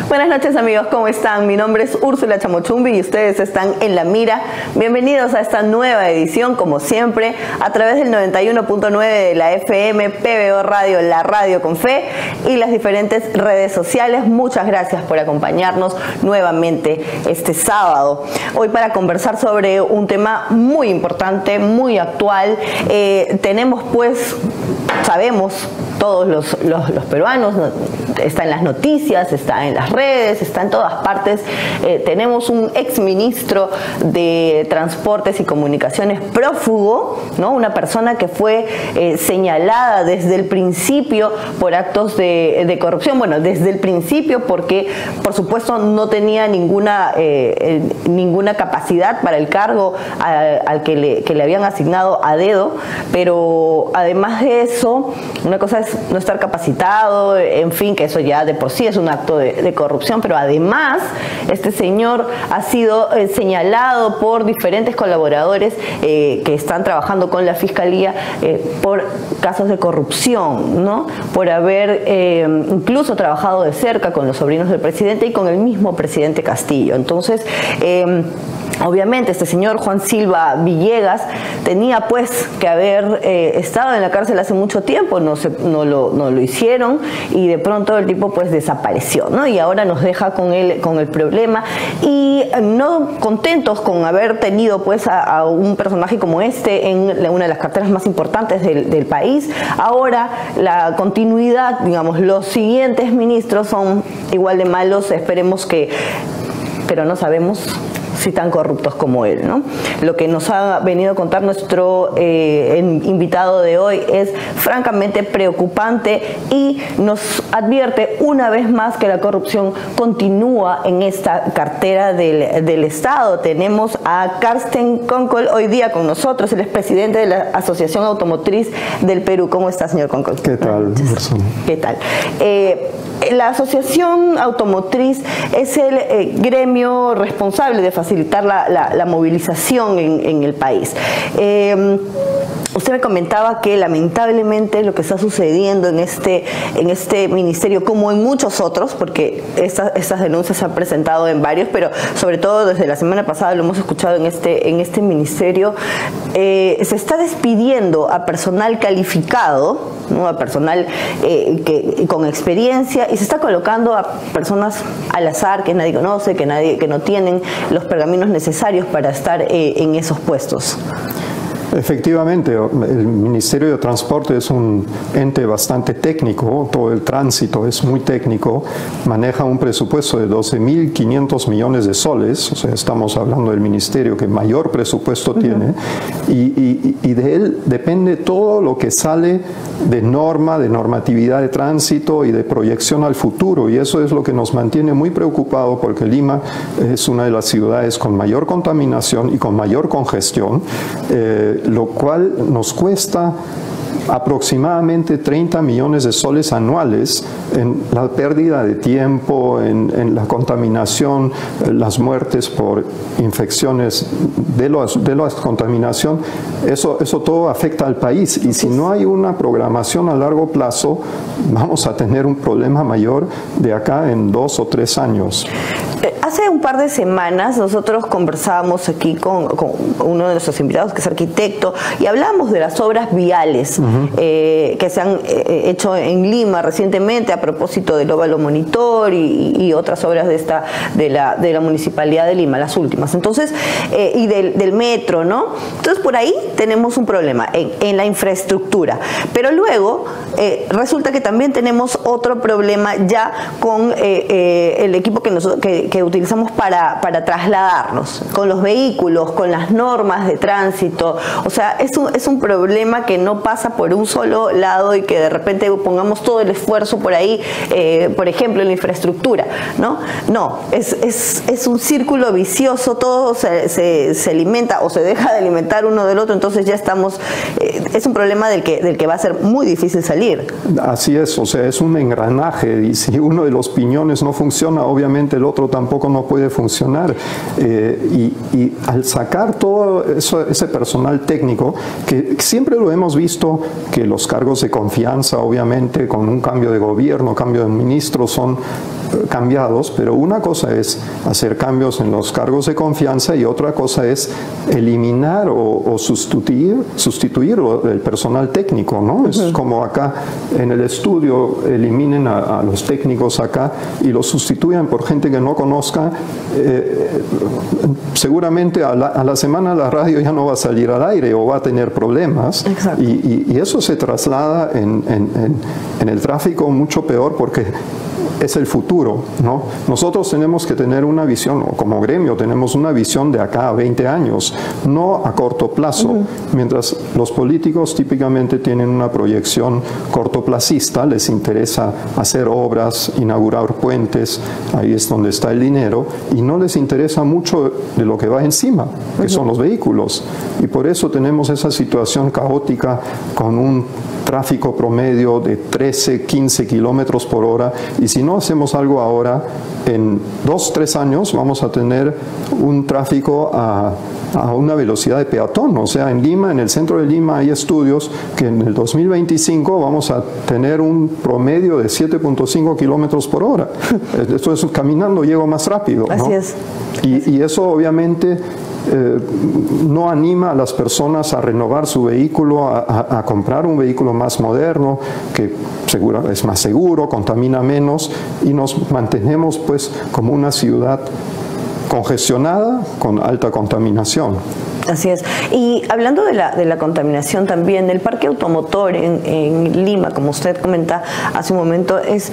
Buenas noches amigos, ¿cómo están? Mi nombre es Úrsula Chamochumbi y ustedes están en La Mira. Bienvenidos a esta nueva edición, como siempre, a través del 91.9 de la FM, PBO Radio, la radio con fe y las diferentes redes sociales. Muchas gracias por acompañarnos nuevamente este sábado. Hoy para conversar sobre un tema muy importante, muy actual. Tenemos pues, sabemos, todos los peruanos, está en las noticias, está en las redes, está en todas partes. Tenemos un exministro de Transportes y Comunicaciones prófugo, ¿no? Una persona que fue señalada desde el principio por actos de corrupción. Bueno, desde el principio porque, por supuesto, no tenía ninguna capacidad para el cargo al que le habían asignado a dedo, pero además de eso, una cosa es no estar capacitado, en fin, que eso ya de por sí es un acto de corrupción, pero además este señor ha sido señalado por diferentes colaboradores que están trabajando con la Fiscalía por casos de corrupción, ¿no? Por haber incluso trabajado de cerca con los sobrinos del presidente y con el mismo presidente Castillo. Entonces, obviamente este señor Juan Silva Villegas tenía pues que haber estado en la cárcel hace mucho tiempo, no lo hicieron y de pronto el tipo pues desapareció, ¿no? Y ahora nos deja con el problema y no contentos con haber tenido pues a un personaje como este en una de las carteras más importantes del país. Ahora la continuidad, digamos, los siguientes ministros son igual de malos, esperemos pero no sabemos si tan corruptos como él, ¿no? Lo que nos ha venido a contar nuestro invitado de hoy es francamente preocupante y nos advierte una vez más que la corrupción continúa en esta cartera del Estado. Tenemos a Carsten Konkol hoy día con nosotros, él es presidente de la Asociación Automotriz del Perú. ¿Cómo está, señor Konkol? ¿Qué tal, persona? ¿Qué tal? La Asociación Automotriz es el gremio responsable de facilitar la movilización en el país. Usted me comentaba que lamentablemente lo que está sucediendo en este ministerio, como en muchos otros, porque estas denuncias se han presentado en varios, pero sobre todo desde la semana pasada lo hemos escuchado en este ministerio, se está despidiendo a personal calificado, ¿no? A personal con experiencia, y se está colocando a personas al azar que nadie conoce, que no tienen los pergaminos necesarios para estar en esos puestos. Efectivamente, el Ministerio de Transporte es un ente bastante técnico, todo el tránsito es muy técnico, maneja un presupuesto de 12.500 millones de soles, o sea, estamos hablando del ministerio que mayor presupuesto tiene, y de él depende todo lo que sale de normatividad de tránsito y de proyección al futuro, y eso es lo que nos mantiene muy preocupados porque Lima es una de las ciudades con mayor contaminación y con mayor congestión, lo cual nos cuesta aproximadamente 30 millones de soles anuales en la pérdida de tiempo, en la contaminación, las muertes por infecciones de la contaminación. Eso todo afecta al país y si no hay una programación a largo plazo, vamos a tener un problema mayor de acá en 2 o 3 años. Hace un par de semanas nosotros conversábamos aquí con uno de nuestros invitados que es arquitecto y hablábamos de las obras viales que se han hecho en Lima recientemente a propósito del óvalo monitor y otras obras de la Municipalidad de Lima, las últimas. Entonces, y del metro, ¿no? Entonces por ahí tenemos un problema en la infraestructura. Pero luego resulta que también tenemos otro problema ya con el equipo que utilizamos para trasladarnos, con los vehículos, con las normas de tránsito. O sea, es un problema que no pasa por un solo lado y que de repente pongamos todo el esfuerzo por ahí, por ejemplo, en la infraestructura, ¿no? No, es un círculo vicioso, todo se alimenta o se deja de alimentar uno del otro, entonces ya estamos, es un problema del que va a ser muy difícil salir. Así es, o sea, es un engranaje y si uno de los piñones no funciona, obviamente el otro tampoco no puede funcionar. Y al sacar todo ese personal técnico, que siempre lo hemos visto, que los cargos de confianza, obviamente, con un cambio de gobierno, cambio de ministro, son cambiados, pero una cosa es hacer cambios en los cargos de confianza y otra cosa es eliminar o sustituir el personal técnico, ¿no? Es como acá en el estudio eliminen a los técnicos acá y los sustituyan por gente que no conozca. Seguramente a la semana la radio ya no va a salir al aire o va a tener problemas. Y eso se traslada en el tráfico mucho peor porque es el futuro, ¿no? Nosotros tenemos que tener una visión, o como gremio tenemos una visión de acá a 20 años, no a corto plazo. Mientras los políticos típicamente tienen una proyección cortoplacista, les interesa hacer obras, inaugurar puentes, ahí es donde está el dinero, y no les interesa mucho de lo que va encima, que son los vehículos. Y por eso tenemos esa situación caótica con un tráfico promedio de 13, 15 kilómetros por hora, y si no hacemos algo ahora, en 2, 3 años vamos a tener un tráfico a una velocidad de peatón. O sea, en Lima, en el centro de Lima, hay estudios que en el 2025 vamos a tener un promedio de 7.5 kilómetros por hora. Esto es caminando, llego más rápido, ¿no? Así es. Y eso obviamente no anima a las personas a renovar su vehículo, a comprar un vehículo más moderno, que es más seguro, contamina menos, y nos mantenemos pues como una ciudad congestionada con alta contaminación. Así es. Y hablando de la contaminación también, el parque automotor en Lima, como usted comenta hace un momento, es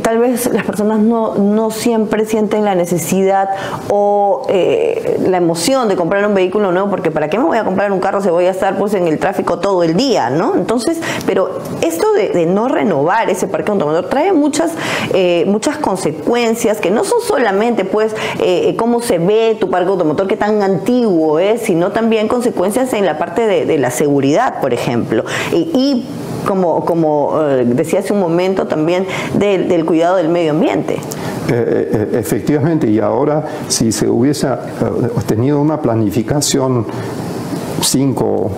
tal vez las personas no siempre sienten la necesidad o la emoción de comprar un vehículo nuevo, porque ¿para qué me voy a comprar un carro si voy a estar pues en el tráfico todo el día, ¿no? Entonces, pero esto de no renovar ese parque automotor trae muchas consecuencias que no son solamente pues cómo se ve tu parque automotor, qué tan antiguo es, sino también consecuencias en la parte de la seguridad, por ejemplo, y como decía hace un momento también del cuidado del medio ambiente. Efectivamente, y ahora si se hubiese tenido una planificación 5,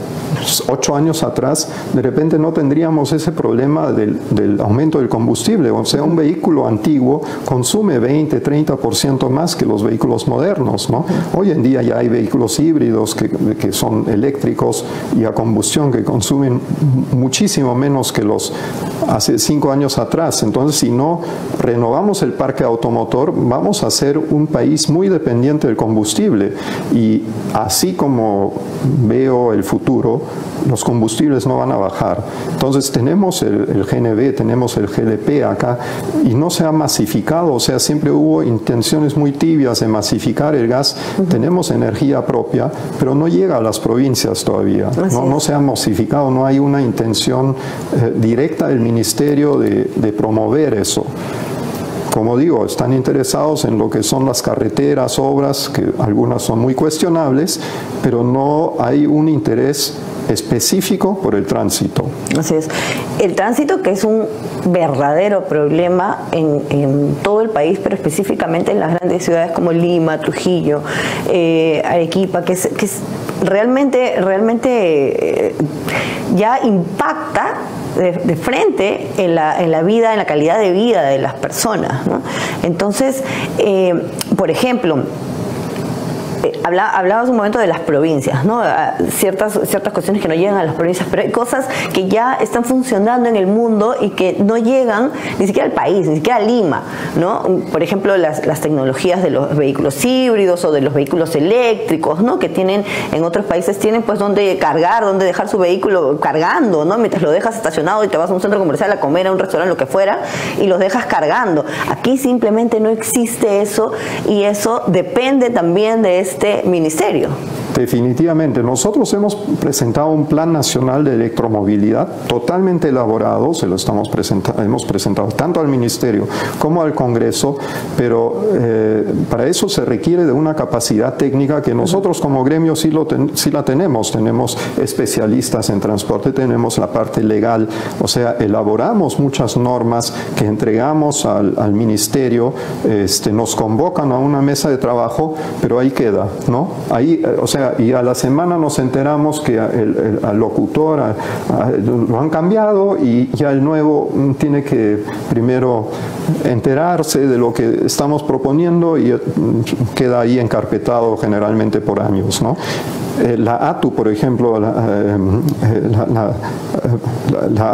8 años atrás, de repente no tendríamos ese problema del aumento del combustible. O sea, un vehículo antiguo consume 20, 30% más que los vehículos modernos, ¿no? Hoy en día ya hay vehículos híbridos que son eléctricos y a combustión que consumen muchísimo menos que los hace 5 años atrás. Entonces, si no renovamos el parque automotor, vamos a ser un país muy dependiente del combustible. Y así como veo el futuro, los combustibles no van a bajar. Entonces tenemos el GNV, tenemos el GLP acá y no se ha masificado, o sea, siempre hubo intenciones muy tibias de masificar el gas. Tenemos energía propia, pero no llega a las provincias todavía. No se ha masificado, no hay una intención directa del ministerio de promover eso. Como digo, están interesados en lo que son las carreteras, obras, que algunas son muy cuestionables, pero no hay un interés específico por el tránsito. Así es. El tránsito, que es un verdadero problema en todo el país, pero específicamente en las grandes ciudades como Lima, Trujillo, Arequipa, que es realmente ya impacta de frente en la vida, en la calidad de vida de las personas, ¿no? Entonces, por ejemplo, hablabas un momento de las provincias, ¿no? Ciertas cuestiones que no llegan a las provincias, pero hay cosas que ya están funcionando en el mundo y que no llegan ni siquiera al país, ni siquiera a Lima, ¿no? Por ejemplo, las tecnologías de los vehículos híbridos o de los vehículos eléctricos, ¿no? Que tienen, en otros países tienen pues donde cargar, donde dejar su vehículo cargando, ¿no? Mientras lo dejas estacionado y te vas a un centro comercial a comer, a un restaurante, lo que fuera, y los dejas cargando. Aquí simplemente no existe eso, y eso depende también de este ministerio. Definitivamente. Nosotros hemos presentado un Plan Nacional de Electromovilidad totalmente elaborado, hemos presentado tanto al Ministerio como al Congreso, pero para eso se requiere de una capacidad técnica que nosotros como gremio sí la tenemos. Tenemos especialistas en transporte, tenemos la parte legal, o sea, elaboramos muchas normas que entregamos al Ministerio, nos convocan a una mesa de trabajo, pero ahí queda, ¿no? Ahí, o sea, sea, y a la semana nos enteramos que al locutor lo han cambiado y ya el nuevo tiene que primero enterarse de lo que estamos proponiendo y queda ahí encarpetado generalmente por años, ¿no? La ATU, por ejemplo, la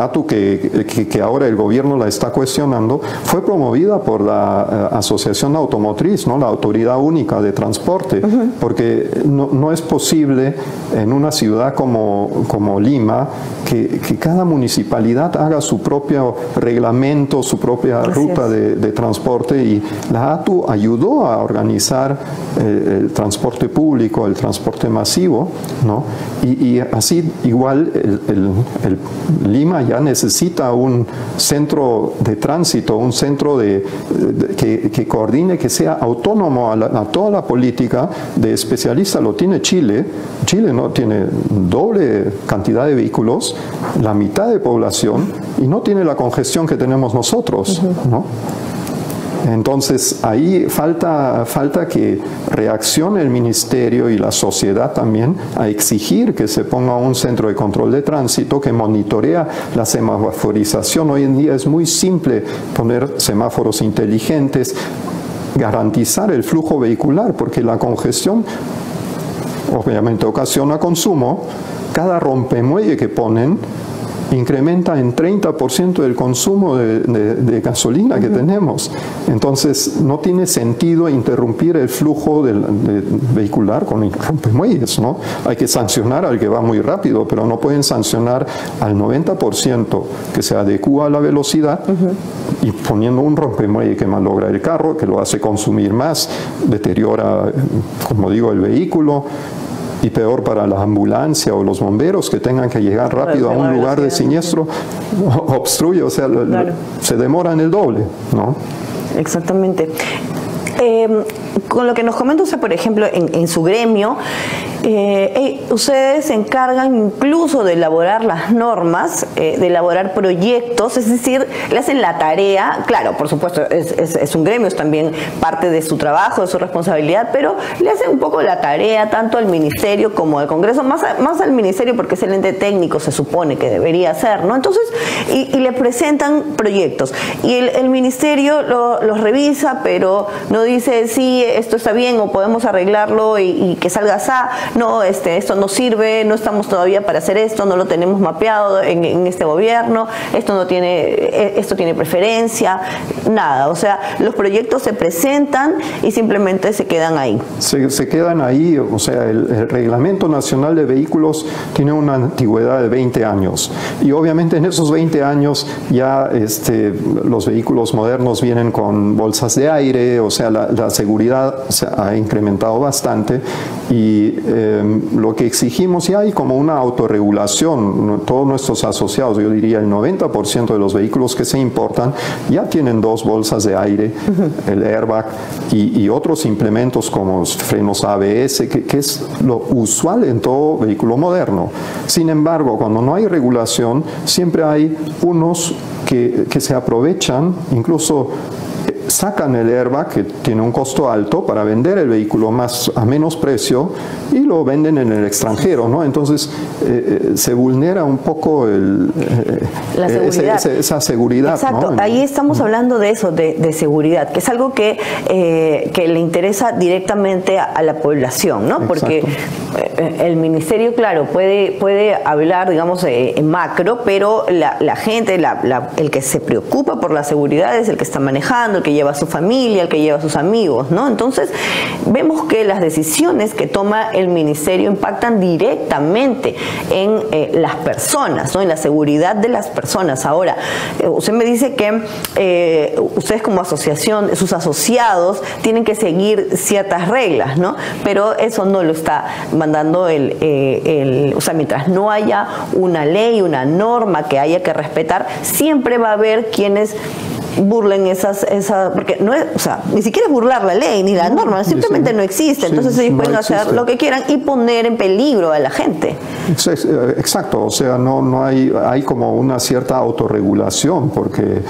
ATU que ahora el gobierno la está cuestionando, fue promovida por la Asociación Automotriz, ¿no? La Autoridad Única de Transporte, porque no es posible en una ciudad como Lima que cada municipalidad haga su propio reglamento, su propia ruta de transporte, y la ATU ayudó a organizar el transporte público, el transporte masivo, ¿no? Y así igual Lima ya necesita un centro de tránsito, un centro que coordine, que sea autónomo a toda la política de especialista. Lo tiene Chile. Chile no tiene doble cantidad de vehículos, la mitad de población, y no tiene la congestión que tenemos nosotros, ¿no? Entonces ahí falta que reaccione el ministerio y la sociedad también a exigir que se ponga un centro de control de tránsito que monitorea la semaforización. Hoy en día es muy simple poner semáforos inteligentes, garantizar el flujo vehicular, porque la congestión obviamente ocasiona consumo. Cada rompemuelle que ponen incrementa en 30% el consumo de gasolina que tenemos. Entonces, no tiene sentido interrumpir el flujo vehicular con rompemuelles, ¿no? Hay que sancionar al que va muy rápido, pero no pueden sancionar al 90% que se adecúa a la velocidad y poniendo un rompemuelle que malogra el carro, que lo hace consumir más, deteriora, como digo, el vehículo. Y peor para la ambulancia o los bomberos que tengan que llegar rápido a un lugar de siniestro, obstruye, o sea, se demora en el doble, ¿no? Exactamente. Con lo que nos comenta usted, por ejemplo, en su gremio, ustedes se encargan incluso de elaborar las normas, de elaborar proyectos, es decir, le hacen la tarea. Claro, por supuesto, es un gremio, es también parte de su trabajo, de su responsabilidad, pero le hacen un poco la tarea tanto al ministerio como al Congreso, más al ministerio porque es el ente técnico, se supone que debería ser, ¿no? Entonces, y le presentan proyectos, y el ministerio los revisa, pero no dice, sí, esto está bien o podemos arreglarlo y que salga así. No, esto no sirve, no estamos todavía para hacer esto, no lo tenemos mapeado en este gobierno, esto tiene preferencia, nada. O sea, los proyectos se presentan y simplemente se quedan ahí. Se quedan ahí, o sea, el Reglamento Nacional de Vehículos tiene una antigüedad de 20 años y obviamente en esos 20 años ya los vehículos modernos vienen con bolsas de aire, o sea, la seguridad se ha incrementado bastante y lo que exigimos, y hay como una autorregulación, todos nuestros asociados, yo diría el 90% de los vehículos que se importan ya tienen 2 bolsas de aire, el airbag y otros implementos como frenos ABS, que es lo usual en todo vehículo moderno. Sin embargo, cuando no hay regulación, siempre hay unos que se aprovechan, incluso sacan el airbag, que tiene un costo alto, para vender el vehículo a menos precio y lo venden en el extranjero, ¿no? Entonces se vulnera un poco la seguridad. Esa seguridad. Exacto, ¿no? Ahí estamos hablando de eso, de seguridad, que es algo que le interesa directamente a la población, ¿no? Porque el ministerio, claro, puede hablar, digamos, en macro, pero la gente, el que se preocupa por la seguridad es el que está manejando, el que lleva a su familia, el que lleva a sus amigos, ¿no? Entonces, vemos que las decisiones que toma el ministerio impactan directamente en las personas, ¿no? En la seguridad de las personas. Ahora, usted me dice que ustedes como asociación, sus asociados, tienen que seguir ciertas reglas, ¿no? Pero eso no lo está mandando o sea, mientras no haya una ley, una norma que haya que respetar, siempre va a haber quienes burlen porque no es, o sea, ni siquiera es burlar la ley ni la norma, simplemente no existe. Entonces ellos pueden hacer lo que quieran y poner en peligro a la gente. Exacto, o sea, no hay como una cierta autorregulación, porque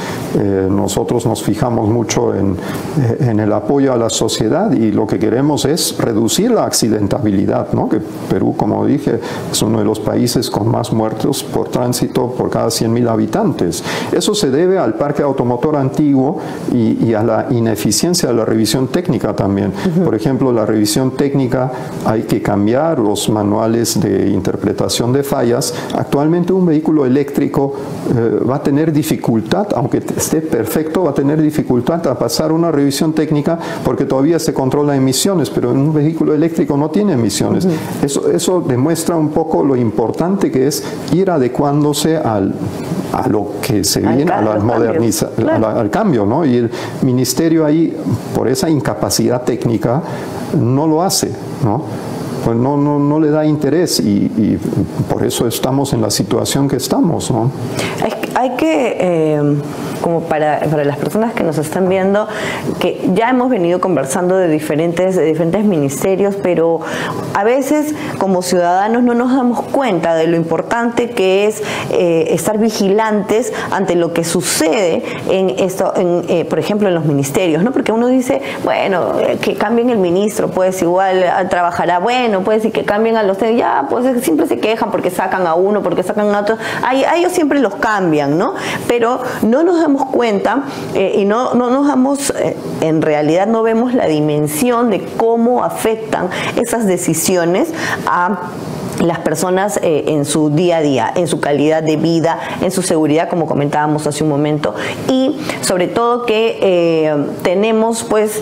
nosotros nos fijamos mucho en el apoyo a la sociedad y lo que queremos es reducir la accidentabilidad, ¿no? Que Perú, como dije, es uno de los países con más muertos por tránsito por cada 100.000 habitantes. Eso se debe al parque automotor antiguo y a la ineficiencia de la revisión técnica también. Por ejemplo, la revisión técnica, hay que cambiar los manuales de interpretación de fallas. Actualmente un vehículo eléctrico va a tener dificultad, aunque esté perfecto, va a tener dificultad a pasar una revisión técnica porque todavía se controla emisiones, pero en un vehículo eléctrico no tiene emisiones. Eso demuestra un poco lo importante que es ir adecuándose a lo que se viene, a la modernización, al cambio, ¿no? Y el ministerio ahí, por esa incapacidad técnica, no lo hace, ¿no? Pues no le da interés y por eso estamos en la situación que estamos, ¿no? Hay que, como para las personas que nos están viendo, que ya hemos venido conversando de diferentes ministerios, pero a veces como ciudadanos no nos damos cuenta de lo importante que es estar vigilantes ante lo que sucede por ejemplo, en los ministerios, ¿no? Porque uno dice, bueno, que cambien el ministro, pues igual trabajará, bueno, pues, y que cambien a los, ya, pues siempre se quejan porque sacan a uno, porque sacan a otro, a ellos siempre los cambian, ¿no? Pero no nos damos cuenta y no nos damos, en realidad no vemos la dimensión de cómo afectan esas decisiones a las personas en su día a día, en su calidad de vida, en su seguridad, como comentábamos hace un momento, y sobre todo que tenemos pues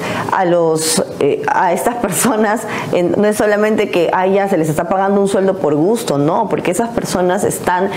a estas personas, no es solamente que ya se les está pagando un sueldo por gusto, no, porque esas personas están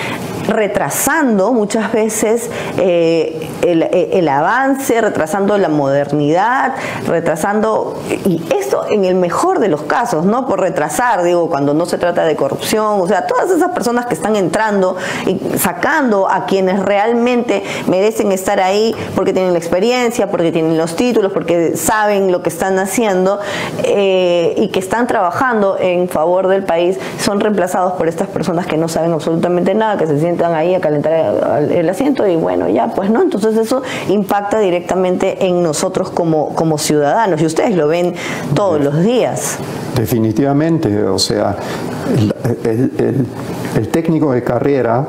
retrasando muchas veces el avance, retrasando la modernidad, retrasando, y esto en el mejor de los casos, no por retrasar, digo, cuando no se trata de corrupción, o sea, todas esas personas que están entrando y sacando a quienes realmente merecen estar ahí porque tienen la experiencia, porque tienen los títulos, porque saben lo que están haciendo y que están trabajando en favor del país, son reemplazados por estas personas que no saben absolutamente nada, que se sientan ahí a calentar el asiento y bueno, ya pues no, entonces eso impacta directamente en nosotros como ciudadanos y ustedes lo ven todos los días. Definitivamente, o sea, el técnico de carrera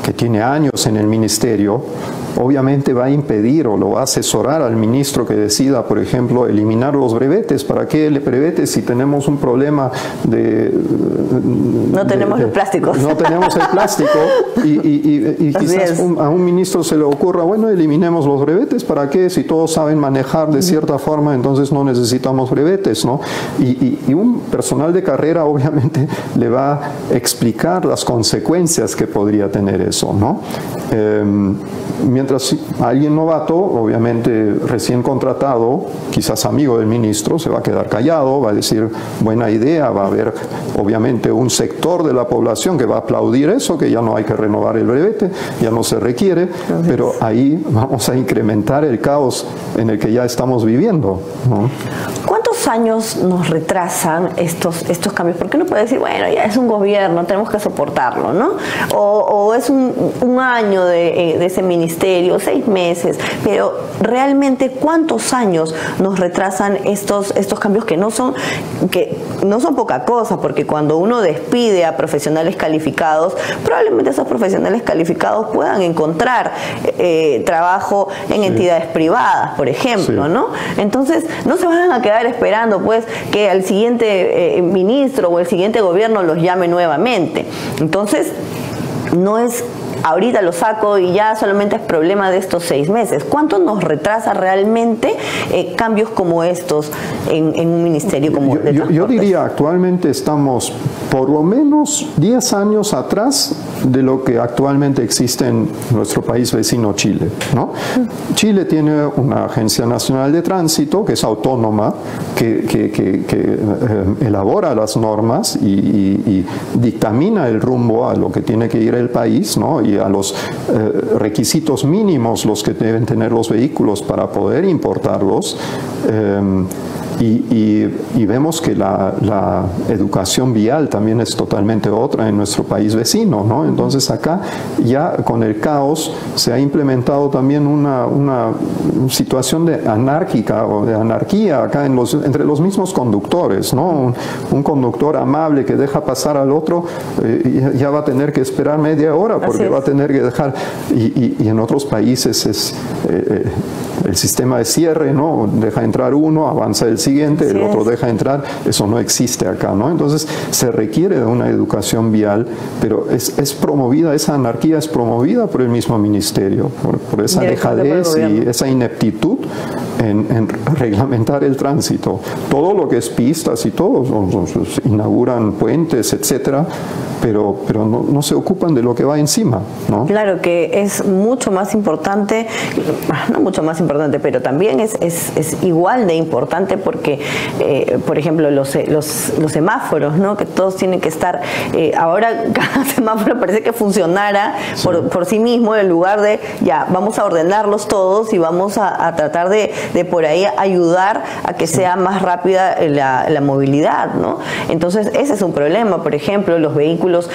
que tiene años en el ministerio, obviamente va a impedir o lo va a asesorar al ministro que decida, por ejemplo, eliminar los brevetes. ¿Para qué el brevete si tenemos un problema de... No tenemos los plásticos. No tenemos el plástico y quizás a un ministro se le ocurra, bueno, eliminemos los brevetes. ¿Para qué? Si todos saben manejar de cierta forma, entonces no necesitamos brevetes, ¿no? Y un personal de carrera obviamente le va a explicar las consecuencias que podría tener eso, ¿no? Mientras alguien novato, obviamente recién contratado, quizás amigo del ministro, se va a quedar callado, va a decir buena idea, va a haber obviamente un sector de la población que va a aplaudir eso, que ya no hay que renovar el brevete, ya no se requiere, pero ahí vamos a incrementar el caos en el que ya estamos viviendo, ¿no? ¿Cuántos años nos retrasan estos cambios? Porque uno puede decir, bueno, ya es un gobierno, tenemos que soportarlo, ¿no? O es un año de ese ministerio, 6 meses, pero realmente ¿cuántos años nos retrasan estos cambios que no son poca cosa? Porque cuando uno despide a profesionales calificados, probablemente esos profesionales calificados puedan encontrar trabajo en entidades privadas, por ejemplo, ¿no? Entonces, no se van a quedar esperando pues que al siguiente ministro o el siguiente gobierno los llame nuevamente. Entonces, no es ahorita lo saco y ya solamente es problema de estos 6 meses. ¿Cuánto nos retrasa realmente cambios como estos en un ministerio como de transportes? Yo diría, actualmente estamos por lo menos 10 años atrás de lo que actualmente existe en nuestro país vecino Chile, ¿no? Chile tiene una Agencia Nacional de Tránsito que es autónoma, que elabora las normas y dictamina el rumbo a lo que tiene que ir el país, ¿no? Y a los requisitos mínimos los que deben tener los vehículos para poder importarlos. Y vemos que la educación vial también es totalmente otra en nuestro país vecino, ¿no? Entonces acá ya con el caos se ha implementado también una situación de anárquica o de anarquía acá entre los mismos conductores, ¿no? Un conductor amable que deja pasar al otro ya va a tener que esperar media hora porque va a tener que dejar, y en otros países es el sistema de cierre, ¿no? Deja entrar uno, avanza el siguiente, el otro deja entrar. Eso no existe acá, ¿no? Entonces se requiere de una educación vial, pero es promovida, esa anarquía es promovida por el mismo ministerio, por esa dejadez y esa ineptitud en reglamentar el tránsito. Todo lo que es pistas y todo, inauguran puentes, etcétera, pero no se ocupan de lo que va encima, ¿no? Claro que es mucho más importante, no mucho más importante, pero también es igual de importante porque, por ejemplo, los semáforos, ¿no? Que todos tienen que estar, ahora cada semáforo parece que funcionara por sí mismo, en lugar de, ya, vamos a ordenarlos todos y vamos a tratar de por ahí ayudar a que sea más rápida la movilidad, ¿no? Entonces, ese es un problema. Por ejemplo, los vehículos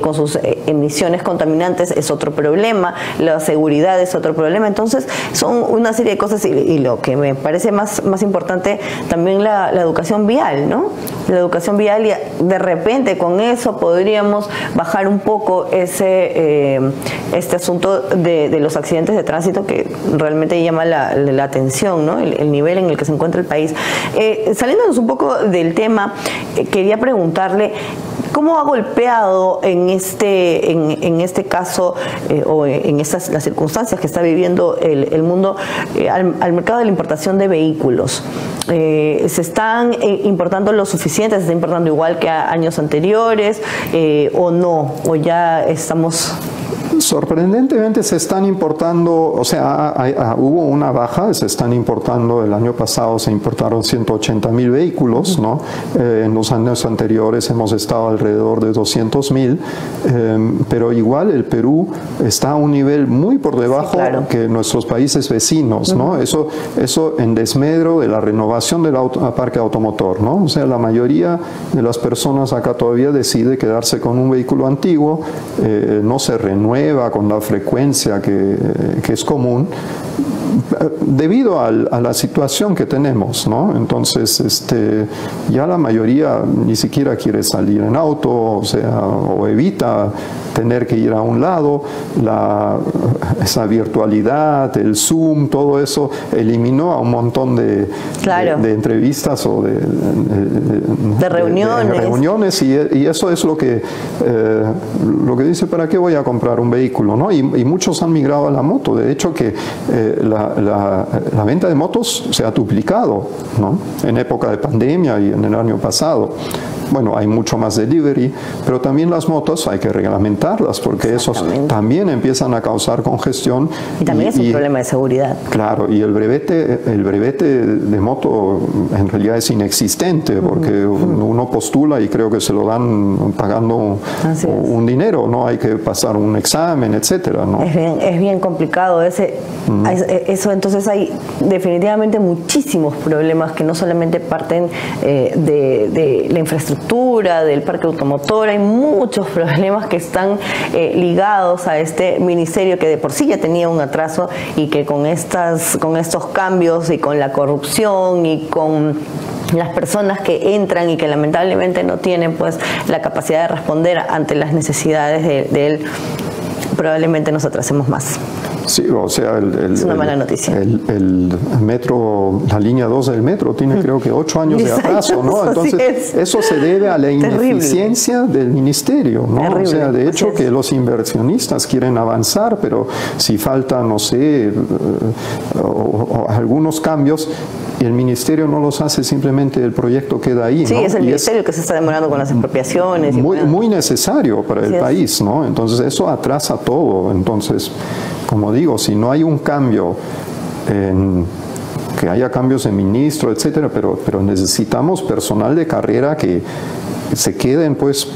con sus emisiones contaminantes es otro problema, la seguridad es otro problema. Entonces, son una serie de cosas y lo que me parece más importante también la educación vial, ¿no? La educación vial, y de repente con eso podríamos bajar un poco este asunto de los accidentes de tránsito que realmente llama la atención, ¿no? El nivel en el que se encuentra el país. Saliéndonos un poco del tema, quería preguntarle ¿cómo ha golpeado en este caso o en las circunstancias que está viviendo el mundo al mercado de la importación de vehículos? ¿Se están importando lo suficiente? ¿Se está importando igual que a años anteriores o no? ¿O ya estamos...? Sorprendentemente se están importando, o sea, hubo una baja, se están importando, el año pasado se importaron 180.000 vehículos, ¿no? En los años anteriores hemos estado alrededor de 200.000, pero igual el Perú está a un nivel muy por debajo que nuestros países vecinos, ¿no? Eso en desmedro de la renovación del parque automotor, ¿no? O sea, la mayoría de las personas acá todavía decide quedarse con un vehículo antiguo, no se renueva con la frecuencia que es común debido a la situación que tenemos, ¿no? Entonces, ya la mayoría ni siquiera quiere salir en auto, o sea, o evita tener que ir a un lado. Esa virtualidad, el Zoom, todo eso eliminó a un montón de entrevistas o de reuniones y eso es lo que dice, ¿para qué voy a comprar un vehículo? ¿No? Y muchos han migrado a la moto. De hecho que la venta de motos se ha duplicado, ¿no? En época de pandemia y en el año pasado. Bueno, hay mucho más delivery, pero también las motos hay que reglamentarlas porque esos también empiezan a causar congestión. Y también es un problema de seguridad. Claro, y el brevete de moto en realidad es inexistente porque uno postula y creo que se lo dan pagando un dinero, no hay que pasar un examen, etcétera, ¿no? Es bien complicado eso. Entonces hay definitivamente muchísimos problemas que no solamente parten de la infraestructura, del parque automotor. Hay muchos problemas que están ligados a este ministerio que de por sí ya tenía un atraso y que con estos cambios y con la corrupción y con las personas que entran y que lamentablemente no tienen pues la capacidad de responder ante las necesidades de él, probablemente nos atrasemos más. Sí, o sea, es una mala noticia. El metro, la línea 2 del metro tiene creo que 8 años de atraso, ¿no? Entonces, eso se debe a la ineficiencia del ministerio, ¿no? Terrible. O sea, de hecho que los inversionistas quieren avanzar, pero si falta, no sé, o algunos cambios, y el ministerio no los hace, simplemente el proyecto queda ahí. Sí, ¿no? es el ministerio que se está demorando con las expropiaciones. Muy necesario para el país, ¿no? Entonces eso atrasa todo. Entonces, como digo, si no hay un cambio que haya cambios de ministro, etcétera, pero necesitamos personal de carrera que se queden pues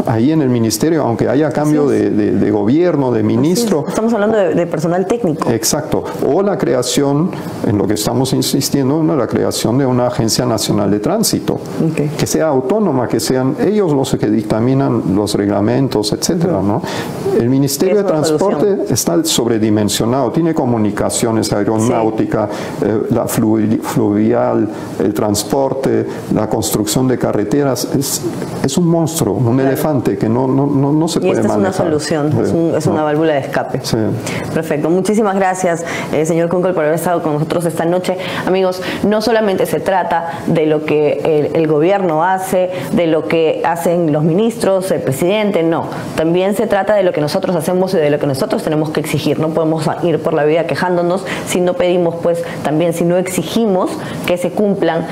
ahí en el ministerio, aunque haya cambio de gobierno, de ministro. Estamos hablando de personal técnico. Exacto. O la creación, en lo que estamos insistiendo, la creación de una agencia nacional de tránsito, que sea autónoma, que sean ellos los que dictaminan los reglamentos, etcétera, ¿no? El Ministerio de Transporte está sobredimensionado, tiene comunicaciones, aeronáutica, la fluvial, el transporte, la construcción de carreteras. Es un monstruo, un elefante que no se puede manejar. Y esta es una solución, es una válvula de escape. Sí. Perfecto. Muchísimas gracias, señor Kunkel, por haber estado con nosotros esta noche. Amigos, no solamente se trata de lo que el gobierno hace, de lo que hacen los ministros, el presidente, no. También se trata de lo que nosotros hacemos y de lo que nosotros tenemos que exigir. No podemos ir por la vida quejándonos si no pedimos, pues, también si no exigimos que se cumplan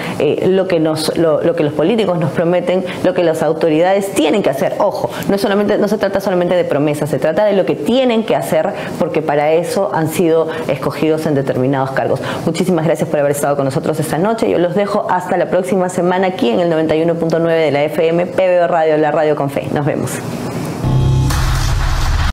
lo que los políticos nos prometen, lo que las autoridades tienen que hacer. Ojo, no se trata solamente de promesas, se trata de lo que tienen que hacer, porque para eso han sido escogidos en determinados cargos. Muchísimas gracias por haber estado con nosotros esta noche. Yo los dejo hasta la próxima semana aquí en el 91.9 de la FM, PBO Radio, la radio con fe. Nos vemos.